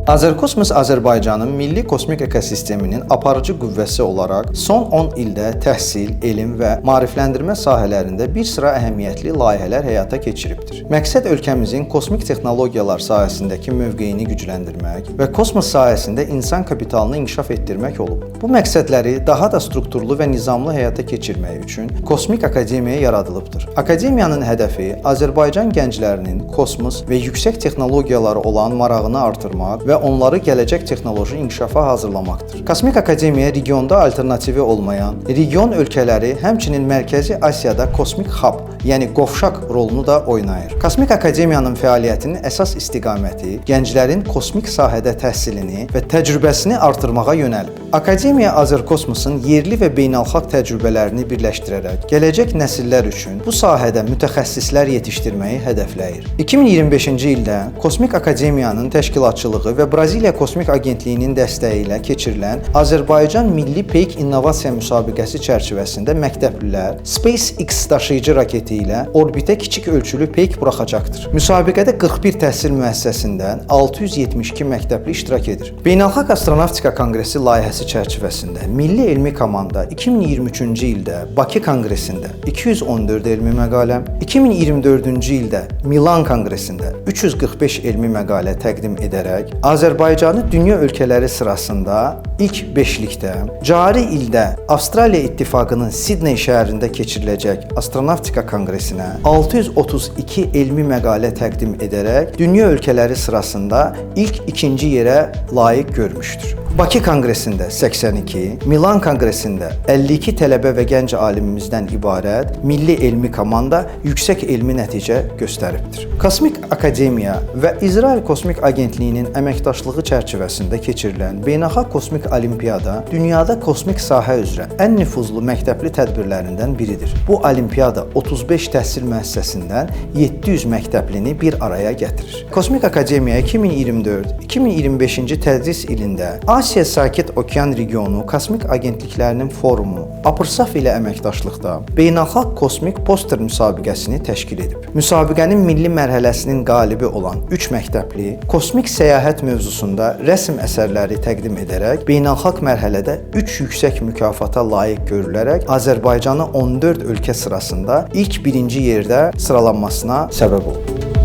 Azərkosmos Azərbaycanın milli kosmik ekosisteminin aparıcı qüvvəsi olaraq son 10 ildə təhsil, elm və maarifləndirmə sahələrində bir sıra əhəmiyyətli layihələr həyata keçiribdir. Məqsəd ölkəmizin kosmik texnologiyalar sahəsindəki mövqeyini gücləndirmək və kosmos sahəsində insan kapitalını inkişaf etdirmək olub. Bu məqsədləri daha da strukturlu və nizamlı həyata keçirmək üçün Kosmik Akademiya yaradılıbdır. Akademiyanın hədəfi Azərbaycan gənclərinin kosmos və yüksək texnologiyalara olan marağını artırmaq və onları gələcək texnoloji inkişafa hazırlamaqdır. Kosmik Akademiya regionda alternativi olmayan, region ölkələri, həmçinin Mərkəzi Asiyada kosmik hub, yəni qovşaq rolunu da oynayır. Kosmik Akademiyanın fəaliyyətinin əsas istiqaməti gənclərin kosmik sahədə təhsilini və təcrübəsini artırmağa yönəlib. Akademiya Azərkosmosun yerli və beynəlxalq təcrübələrini birləşdirərək gələcək nəsillər üçün bu sahədə mütəxəssislər yetişdirməyi hədəfləyir. 2025-ci ildə Kosmik Akademiyanın təşkilatçılığı və Braziliya Kosmik Agentliyinin dəstəyi ilə keçirilən Azərbaycan Milli Peyk İnnovasiya müsabiqəsi çərçivəsində məktəblilər SpaceX daşıyıcı raketi ilə orbitə kiçik ölçülü peyk buraxacaqdır. Müsabiqədə 41 təhsil müəssisəsindən 672 məktəbli iştirak edir. Beynəlxalq Astronavtika Konqresi layihəsi çərçivəsində Milli Elmi Komanda 2023-cü ildə Bakı Konqresində 214 elmi məqalə, 2024-cü ildə Milan Konqresində 345 elmi məqalə təqdim edərək Azərbaycanı dünya ölkələri sırasında ilk 5-likdə, cari ildə Avstraliya İttifaqının Sidney şəhərində keçiriləcək Astronavtika Konqresinə 632 elmi məqalə təqdim edərək dünya ölkələri sırasında ilk 2-ci yerə layiq görmüşdür. Bakı Konqresində 82, Milan Konqresində 52 tələbə və gənc alimimizdən ibarət Milli Elmi Komanda yüksək elmi nəticə göstəribdir. Kosmik Akademiya və İsrail Kosmik Agentliyinin əməkdaşlığı çərçivəsində keçirilən Beynəlxalq Kosmik Olimpiyada dünyada kosmik sahə üzrə ən nüfuzlu məktəbli tədbirlərindən biridir. Bu olimpiyada 35 təhsil müəssisəsindən 700 məktəblini bir araya gətirir. Kosmik Akademiya 2024-2025-ci tədris ilində Asiya Sakit Okean Regionu Kosmik Agentliklərinin Forumu APRSAF ilə əməkdaşlıqda Beynəlxalq Kosmik Poster müsabiqəsini təşkil edib. Müsabiqənin milli mərhələsinin qalibi olan 3 məktəbli kosmik səyahət mövzusunda rəsm əsərləri təqdim edərək beynəlxalq mərhələdə 3 yüksək mükafata layiq görülərək Azərbaycanı 14 ölkə sırasında ilk 1-ci yerdə sıralanmasına səbəb olub.